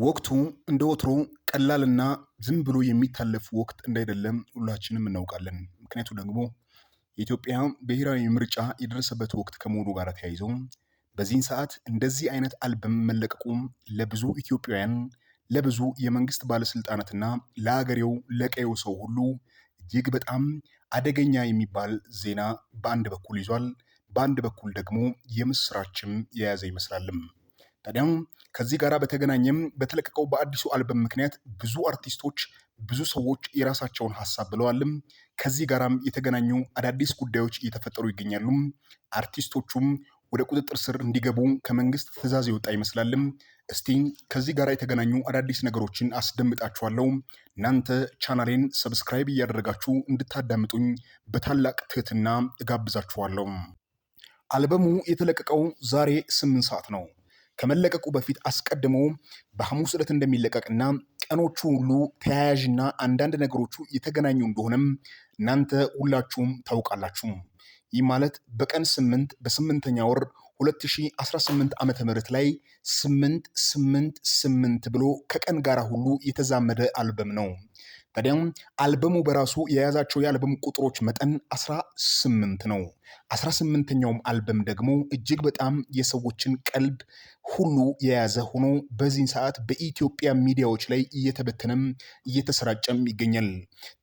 ወቅቱ እንደ ወትሮ ቀላልና ዝም ብሎ የሚታለፍ ወቅት እንዳይደለም ሁላችንም እናውቃለን። ምክንያቱ ደግሞ የኢትዮጵያ ብሔራዊ ምርጫ የደረሰበት ወቅት ከመሆኑ ጋር ተያይዞ በዚህን ሰዓት እንደዚህ አይነት አልበም መለቀቁ ለብዙ ኢትዮጵያውያን፣ ለብዙ የመንግስት ባለስልጣናትና ለአገሬው ለቀየው ሰው ሁሉ እጅግ በጣም አደገኛ የሚባል ዜና በአንድ በኩል ይዟል። በአንድ በኩል ደግሞ የምስራችም የያዘ ይመስላልም። ታዲያም ከዚህ ጋር በተገናኘም በተለቀቀው በአዲሱ አልበም ምክንያት ብዙ አርቲስቶች ብዙ ሰዎች የራሳቸውን ሀሳብ ብለዋልም። ከዚህ ጋራም የተገናኙ አዳዲስ ጉዳዮች እየተፈጠሩ ይገኛሉ። አርቲስቶቹም ወደ ቁጥጥር ስር እንዲገቡ ከመንግስት ትዕዛዝ የወጣ ይመስላልም። እስቲ ከዚህ ጋር የተገናኙ አዳዲስ ነገሮችን አስደምጣችኋለሁ። እናንተ ቻናሌን ሰብስክራይብ እያደረጋችሁ እንድታዳምጡኝ በታላቅ ትህትና እጋብዛችኋለሁ። አልበሙ የተለቀቀው ዛሬ 8 ሰዓት ነው። ከመለቀቁ በፊት አስቀድሞ በሐሙስ ዕለት እንደሚለቀቅና ቀኖቹ ሁሉ ተያያዥና አንዳንድ ነገሮቹ የተገናኙ እንደሆነም እናንተ ሁላችሁም ታውቃላችሁ። ይህ ማለት በቀን 8 በ8ኛ ወር 2018 ዓመተ ምህረት ላይ 888 ብሎ ከቀን ጋር ሁሉ የተዛመደ አልበም ነው። ታዲያም አልበሙ በራሱ የያዛቸው የአልበም ቁጥሮች መጠን 18 ነው። 18ኛውም አልበም ደግሞ እጅግ በጣም የሰዎችን ቀልብ ሁሉ የያዘ ሆኖ በዚህን ሰዓት በኢትዮጵያ ሚዲያዎች ላይ እየተበተነም እየተሰራጨም ይገኛል።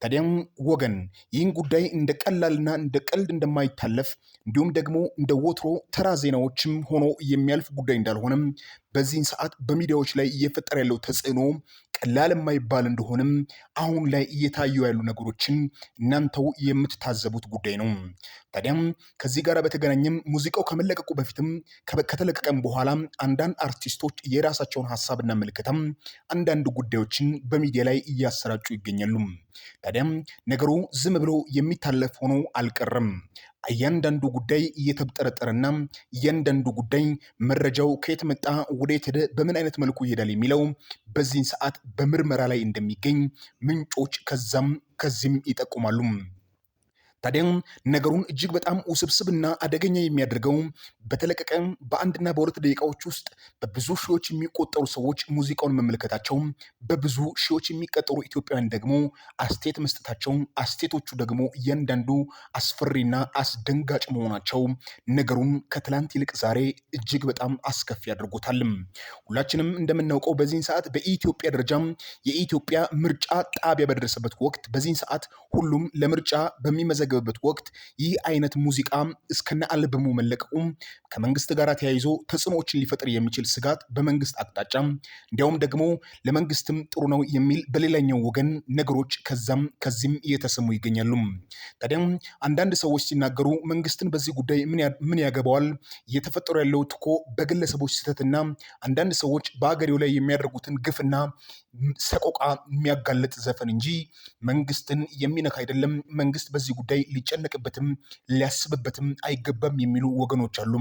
ታዲያም ወገን ይህን ጉዳይ እንደ ቀላልና እንደ ቀልድ እንደማይታለፍ እንዲሁም ደግሞ እንደ ወትሮ ተራ ዜናዎችም ሆኖ የሚያልፍ ጉዳይ እንዳልሆነም በዚህን ሰዓት በሚዲያዎች ላይ እየፈጠረ ያለው ተጽዕኖ ቀላል የማይባል እንደሆነም አሁን ላይ እየታዩ ያሉ ነገሮችን እናንተው የምትታዘቡት ጉዳይ ነው። ታዲያም ከዚህ ጋር በተገናኘም ሙዚቃው ከመለቀቁ በፊትም ከተለቀቀም በኋላ አንዳንድ አርቲስቶች የራሳቸውን ሀሳብና ምልከታም አንዳንድ ጉዳዮችን በሚዲያ ላይ እያሰራጩ ይገኛሉ። ታዲያም ነገሩ ዝም ብሎ የሚታለፍ ሆኖ አልቀረም። እያንዳንዱ ጉዳይ እየተጠረጠረና እያንዳንዱ ጉዳይ መረጃው ከየት መጣ፣ ወዴት ሄደ፣ በምን አይነት መልኩ ይሄዳል የሚለው በዚህን ሰዓት በምርመራ ላይ እንደሚገኝ ምንጮች ከዛም ከዚህም ይጠቁማሉ። ታዲያም ነገሩን እጅግ በጣም ውስብስብና አደገኛ የሚያደርገው በተለቀቀ በአንድና በሁለት ደቂቃዎች ውስጥ በብዙ ሺዎች የሚቆጠሩ ሰዎች ሙዚቃውን መመልከታቸው፣ በብዙ ሺዎች የሚቆጠሩ ኢትዮጵያውያን ደግሞ አስተያየት መስጠታቸው፣ አስተያየቶቹ ደግሞ እያንዳንዱ አስፈሪና አስደንጋጭ መሆናቸው ነገሩን ከትላንት ይልቅ ዛሬ እጅግ በጣም አስከፊ አድርጎታል። ሁላችንም እንደምናውቀው በዚህን ሰዓት በኢትዮጵያ ደረጃም የኢትዮጵያ ምርጫ ጣቢያ በደረሰበት ወቅት በዚህን ሰዓት ሁሉም ለምርጫ በሚመዘገ በት ወቅት ይህ አይነት ሙዚቃ እስከነ አልበሙ መለቀቁ ከመንግስት ጋር ተያይዞ ተጽዕኖዎችን ሊፈጥር የሚችል ስጋት በመንግስት አቅጣጫ እንዲያውም ደግሞ ለመንግስትም ጥሩ ነው የሚል በሌላኛው ወገን ነገሮች ከዛም ከዚህም እየተሰሙ ይገኛሉ። ታዲያም አንዳንድ ሰዎች ሲናገሩ መንግስትን በዚህ ጉዳይ ምን ያገባዋል? እየተፈጠሩ ያለው እኮ በግለሰቦች ስህተትና አንዳንድ ሰዎች በአገሬው ላይ የሚያደርጉትን ግፍና ሰቆቃ የሚያጋልጥ ዘፈን እንጂ መንግስትን የሚነካ አይደለም። መንግስት በዚህ ጉዳይ ሊጨነቅበትም ሊያስብበትም አይገባም የሚሉ ወገኖች አሉ።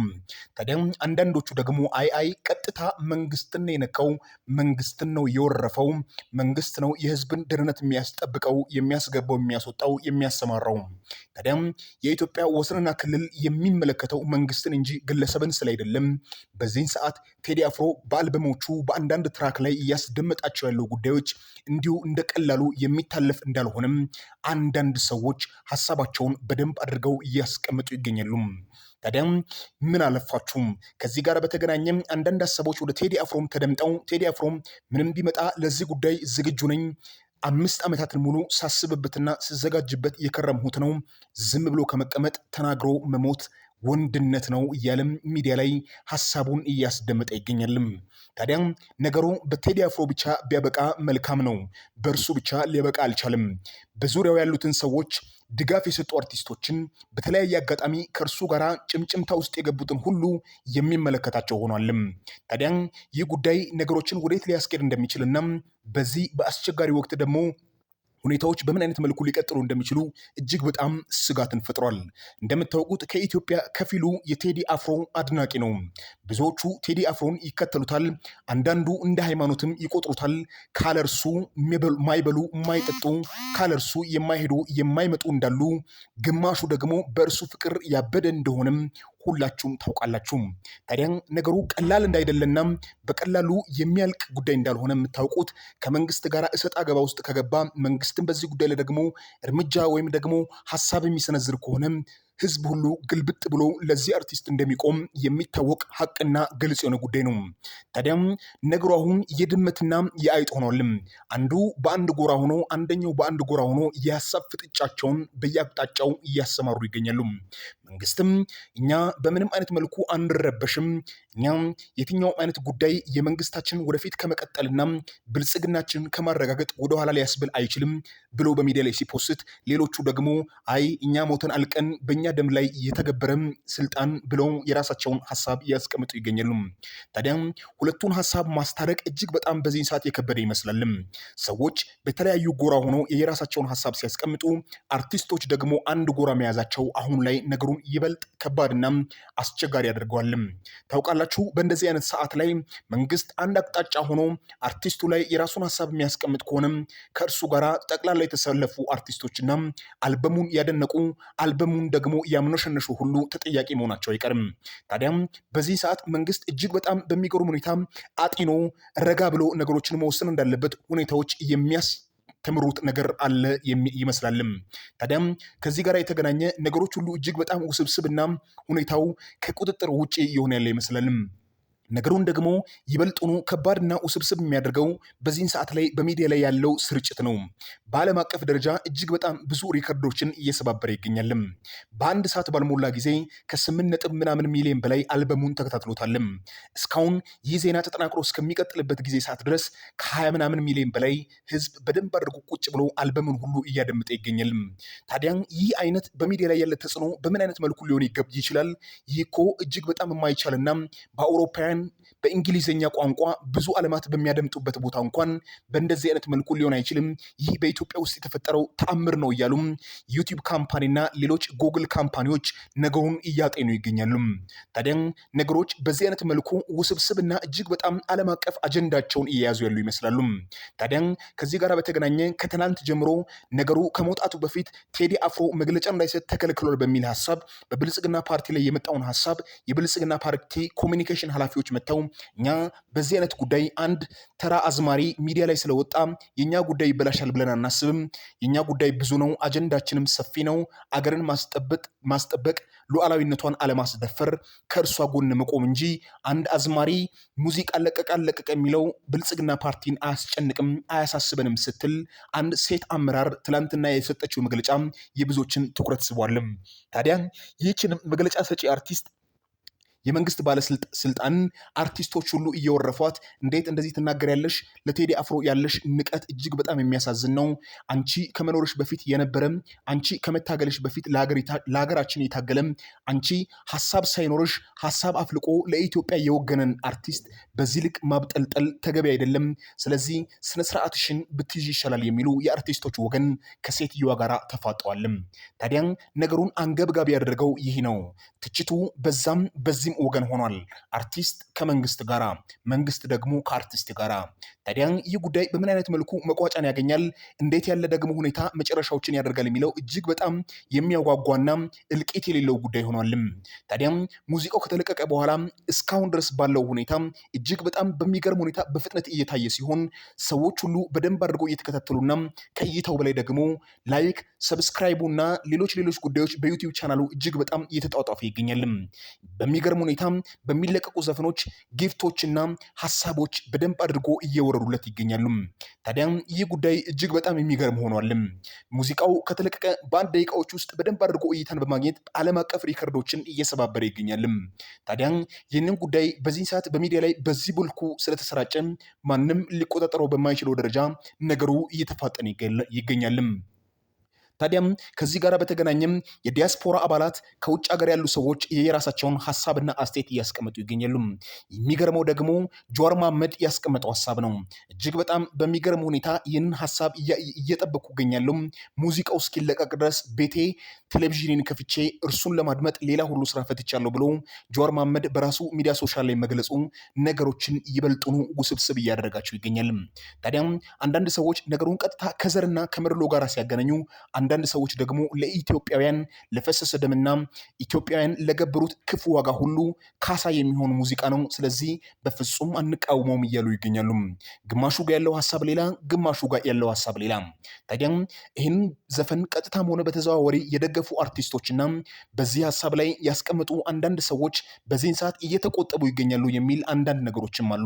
ታዲያም አንዳንዶቹ ደግሞ አይ ቀጥታ መንግስትን ነው የነካው፣ መንግስትን ነው የወረፈው፣ መንግስት ነው የህዝብን ደህንነት የሚያስጠብቀው፣ የሚያስገባው፣ የሚያስወጣው፣ የሚያሰማራው። ታዲያም የኢትዮጵያ ወሰንና ክልል የሚመለከተው መንግስትን እንጂ ግለሰብን ስላይደለም በዚህን ሰዓት ቴዲ አፍሮ በአልበሞቹ በአንዳንድ ትራክ ላይ እያስደመጣቸው ያለው ጉዳዮች እንዲሁ እንደ ቀላሉ የሚታለፍ እንዳልሆነም አንዳንድ ሰዎች ሀሳባቸውን በደንብ አድርገው እያስቀመጡ ይገኛሉ። ታዲያም ምን አለፋችሁም ከዚህ ጋር በተገናኘም አንዳንድ ሀሳቦች ወደ ቴዲ አፍሮም ተደምጠው ቴዲ አፍሮም ምንም ቢመጣ ለዚህ ጉዳይ ዝግጁ ነኝ፣ 5 ዓመታትን ሙሉ ሳስብበትና ስዘጋጅበት የከረምሁት ነው፣ ዝም ብሎ ከመቀመጥ ተናግሮ መሞት ወንድነት ነው እያለም ሚዲያ ላይ ሀሳቡን እያስደመጠ ይገኛልም። ታዲያም ነገሩ በቴዲ አፍሮ ብቻ ቢያበቃ መልካም ነው። በእርሱ ብቻ ሊያበቃ አልቻለም። በዙሪያው ያሉትን ሰዎች ድጋፍ የሰጡ አርቲስቶችን በተለያየ አጋጣሚ ከእርሱ ጋር ጭምጭምታ ውስጥ የገቡትን ሁሉ የሚመለከታቸው ሆኗልም። ታዲያም ይህ ጉዳይ ነገሮችን ወዴት ሊያስኬድ እንደሚችልና በዚህ በአስቸጋሪ ወቅት ደግሞ ሁኔታዎች በምን አይነት መልኩ ሊቀጥሉ እንደሚችሉ እጅግ በጣም ስጋትን ፈጥሯል። እንደምታውቁት ከኢትዮጵያ ከፊሉ የቴዲ አፍሮ አድናቂ ነው። ብዙዎቹ ቴዲ አፍሮን ይከተሉታል። አንዳንዱ እንደ ሃይማኖትም ይቆጥሩታል። ካለርሱ ማይበሉ ማይጠጡ፣ ካለርሱ የማይሄዱ የማይመጡ እንዳሉ፣ ግማሹ ደግሞ በእርሱ ፍቅር ያበደ እንደሆነም ሁላችሁም ታውቃላችሁ። ታዲያ ነገሩ ቀላል እንዳይደለና በቀላሉ የሚያልቅ ጉዳይ እንዳልሆነ የምታውቁት ከመንግስት ጋር እሰጥ አገባ ውስጥ ከገባ መንግስትን በዚህ ጉዳይ ላይ ደግሞ እርምጃ ወይም ደግሞ ሀሳብ የሚሰነዝር ከሆነ ህዝብ ሁሉ ግልብጥ ብሎ ለዚህ አርቲስት እንደሚቆም የሚታወቅ ሀቅና ግልጽ የሆነ ጉዳይ ነው። ታዲያም ነገሩ አሁን የድመትና የአይጥ ሆኗልም። አንዱ በአንድ ጎራ ሆኖ አንደኛው በአንድ ጎራ ሆኖ የሀሳብ ፍጥጫቸውን በየአቅጣጫው እያሰማሩ ይገኛሉ። መንግስትም እኛ በምንም አይነት መልኩ አንረበሽም፣ እኛም የትኛውም አይነት ጉዳይ የመንግስታችን ወደፊት ከመቀጠልና ብልጽግናችን ከማረጋገጥ ወደኋላ ሊያስብል አይችልም ብሎ በሚዲያ ላይ ሲፖስት፣ ሌሎቹ ደግሞ አይ እኛ ሞተን አልቀን በእኛ ደም ላይ የተገበረም ስልጣን ብለው የራሳቸውን ሀሳብ እያስቀምጡ ይገኛሉ። ታዲያም ሁለቱን ሀሳብ ማስታረቅ እጅግ በጣም በዚህ ሰዓት የከበደ ይመስላልም። ሰዎች በተለያዩ ጎራ ሆነው የራሳቸውን ሀሳብ ሲያስቀምጡ፣ አርቲስቶች ደግሞ አንድ ጎራ መያዛቸው አሁን ላይ ነገሩን ይበልጥ ከባድና አስቸጋሪ ያደርገዋልም። ታውቃላችሁ በእንደዚህ አይነት ሰዓት ላይ መንግስት አንድ አቅጣጫ ሆኖ አርቲስቱ ላይ የራሱን ሀሳብ የሚያስቀምጥ ከሆነም ከእርሱ ጋር ጠቅላላ የተሰለፉ አርቲስቶችና አልበሙን ያደነቁ አልበሙን ደግሞ ያምነሸነሹ ሁሉ ተጠያቂ መሆናቸው አይቀርም። ታዲያም በዚህ ሰዓት መንግስት እጅግ በጣም በሚገርም ሁኔታ አጢኖ ረጋ ብሎ ነገሮችን መወሰን እንዳለበት ሁኔታዎች የሚያስተምሩት ነገር አለ ይመስላልም። ታዲያም ከዚህ ጋር የተገናኘ ነገሮች ሁሉ እጅግ በጣም ውስብስብና ሁኔታው ከቁጥጥር ውጭ የሆነ ያለ ይመስላልም። ነገሩን ደግሞ ይበልጡኑ ከባድና ውስብስብ የሚያደርገው በዚህን ሰዓት ላይ በሚዲያ ላይ ያለው ስርጭት ነው። በዓለም አቀፍ ደረጃ እጅግ በጣም ብዙ ሪከርዶችን እየሰባበረ ይገኛልም። በአንድ ሰዓት ባልሞላ ጊዜ ከ8 ሚሊዮን በላይ አልበሙን ተከታትሎታልም። እስካሁን ይህ ዜና ተጠናክሮ እስከሚቀጥልበት ጊዜ ሰዓት ድረስ ከ20 ሚሊዮን በላይ ህዝብ በደንብ አድርጎ ቁጭ ብሎ አልበሙን ሁሉ እያደመጠ ይገኛልም። ታዲያ ይህ አይነት በሚዲያ ላይ ያለ ተጽዕኖ በምን አይነት መልኩ ሊሆን ይችላል? ይህ እኮ እጅግ በጣም የማይቻልና በአውሮፓውያን በእንግሊዝኛ ቋንቋ ብዙ ዓለማት በሚያደምጡበት ቦታ እንኳን በእንደዚህ አይነት መልኩ ሊሆን አይችልም፣ ይህ በኢትዮጵያ ውስጥ የተፈጠረው ተአምር ነው እያሉም ዩቲዩብ ካምፓኒና ሌሎች ጉግል ካምፓኒዎች ነገሩን እያጤኑ ይገኛሉ። ታዲያ ነገሮች በዚህ አይነት መልኩ ውስብስብና እጅግ በጣም ዓለም አቀፍ አጀንዳቸውን እየያዙ ያሉ ይመስላሉ። ታዲያ ከዚህ ጋር በተገናኘ ከትናንት ጀምሮ ነገሩ ከመውጣቱ በፊት ቴዲ አፍሮ መግለጫ እንዳይሰጥ ተከልክሏል በሚል ሀሳብ በብልጽግና ፓርቲ ላይ የመጣውን ሀሳብ የብልጽግና ፓርቲ ኮሚኒኬሽን ኃላፊዎች መጥተው እኛ በዚህ አይነት ጉዳይ አንድ ተራ አዝማሪ ሚዲያ ላይ ስለወጣ የኛ ጉዳይ ይበላሻል ብለን አናስብም። የኛ ጉዳይ ብዙ ነው፣ አጀንዳችንም ሰፊ ነው። አገርን ማስጠበቅ፣ ሉዓላዊነቷን አለማስደፈር፣ ከእርሷ ጎን መቆም እንጂ አንድ አዝማሪ ሙዚቃ አለቀቀ የሚለው ብልጽግና ፓርቲን አያስጨንቅም፣ አያሳስበንም ስትል አንድ ሴት አመራር ትላንትና የሰጠችው መግለጫ የብዙዎችን ትኩረት ስቧልም። ታዲያ ይህችን መግለጫ ሰጪ አርቲስት የመንግስት ባለስልጣን አርቲስቶች ሁሉ እየወረፏት እንዴት እንደዚህ ትናገሪያለሽ? ለቴዲ አፍሮ ያለሽ ንቀት እጅግ በጣም የሚያሳዝን ነው። አንቺ ከመኖርሽ በፊት የነበረም፣ አንቺ ከመታገልሽ በፊት ለሀገራችን የታገለም፣ አንቺ ሀሳብ ሳይኖርሽ ሀሳብ አፍልቆ ለኢትዮጵያ የወገነን አርቲስት በዚህ ልክ ማብጠልጠል ተገቢ አይደለም። ስለዚህ ስነስርዓትሽን ብትይዥ ይሻላል የሚሉ የአርቲስቶች ወገን ከሴትዮዋ ጋር ተፋጠዋልም። ታዲያ ነገሩን አንገብጋቢ ያደረገው ይህ ነው። ትችቱ በዛም በዚህም ወገን ሆኗል። አርቲስት ከመንግስት ጋራ፣ መንግስት ደግሞ ከአርቲስት ጋራ። ታዲያ ይህ ጉዳይ በምን አይነት መልኩ መቋጫን ያገኛል፣ እንዴት ያለ ደግሞ ሁኔታ መጨረሻዎችን ያደርጋል የሚለው እጅግ በጣም የሚያጓጓና እልቂት የሌለው ጉዳይ ሆኗልም። ታዲያም ሙዚቃው ከተለቀቀ በኋላ እስካሁን ድረስ ባለው ሁኔታ እጅግ በጣም በሚገርም ሁኔታ በፍጥነት እየታየ ሲሆን ሰዎች ሁሉ በደንብ አድርገው እየተከታተሉና ከእይታው በላይ ደግሞ ላይክ፣ ሰብስክራይቡና ሌሎች ጉዳዮች በዩቲዩብ ቻናሉ እጅግ በጣም እየተጣጣፈ ይገኛልም። በሚገርም ሁኔታ በሚለቀቁ ዘፈኖች ጊፍቶችና ሀሳቦች በደንብ አድርጎ እየወረዱለት ይገኛሉ። ታዲያ ይህ ጉዳይ እጅግ በጣም የሚገርም ሆኗልም። ሙዚቃው ከተለቀቀ በአንድ ደቂቃዎች ውስጥ በደንብ አድርጎ እይታን በማግኘት ዓለም አቀፍ ሪከርዶችን እየሰባበረ ይገኛልም። ታዲያ ይህንን ጉዳይ በዚህ ሰዓት በሚዲያ ላይ በዚህ መልኩ ስለተሰራጨ ማንም ሊቆጣጠረው በማይችለው ደረጃ ነገሩ እየተፋጠነ ይገኛልም። ታዲያም ከዚህ ጋር በተገናኘም የዲያስፖራ አባላት ከውጭ ሀገር ያሉ ሰዎች የራሳቸውን ሀሳብና አስተያየት እያስቀመጡ ይገኛሉ። የሚገርመው ደግሞ ጀዋር መሐመድ ያስቀመጠው ሀሳብ ነው። እጅግ በጣም በሚገርም ሁኔታ ይህንን ሀሳብ እየጠበቁ ይገኛሉ። ሙዚቃው እስኪለቀቅ ድረስ ቤቴ ቴሌቪዥንን ከፍቼ እርሱን ለማድመጥ ሌላ ሁሉ ስራ ፈትቻለሁ ብሎ ጀዋር መሐመድ በራሱ ሚዲያ ሶሻል ላይ መግለጹ ነገሮችን ይበልጡኑ ውስብስብ እያደረጋቸው ይገኛል። ታዲያም አንዳንድ ሰዎች ነገሩን ቀጥታ ከዘርና ከመድሎ ጋር ሲያገናኙ አንዳንድ ሰዎች ደግሞ ለኢትዮጵያውያን ለፈሰሰ ደምና ኢትዮጵያውያን ለገበሩት ክፉ ዋጋ ሁሉ ካሳ የሚሆን ሙዚቃ ነው፣ ስለዚህ በፍጹም አንቃወመውም እያሉ ይገኛሉ። ግማሹ ጋር ያለው ሀሳብ ሌላ፣ ግማሹ ጋር ያለው ሀሳብ ሌላ። ታዲያም ይህን ዘፈን ቀጥታም ሆነ በተዘዋወሪ የደገፉ አርቲስቶችና በዚህ ሀሳብ ላይ ያስቀመጡ አንዳንድ ሰዎች በዚህን ሰዓት እየተቆጠቡ ይገኛሉ የሚል አንዳንድ ነገሮችም አሉ።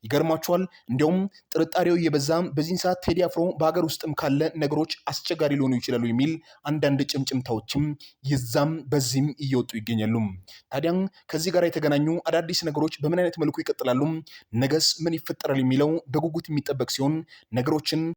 ይገርማቸዋል። እንዲያውም ጥርጣሬው እየበዛ በዚህን ሰዓት ቴዲ አፍሮ በሀገር ውስጥም ካለ ነገሮች አስቸጋሪ ሊሆኑ ይችላሉ የሚል አንዳንድ ጭምጭምታዎችም ይዛም በዚህም እየወጡ ይገኛሉ። ታዲያም ከዚህ ጋር የተገናኙ አዳዲስ ነገሮች በምን አይነት መልኩ ይቀጥላሉ፣ ነገስ ምን ይፈጠራል የሚለው በጉጉት የሚጠበቅ ሲሆን ነገሮችን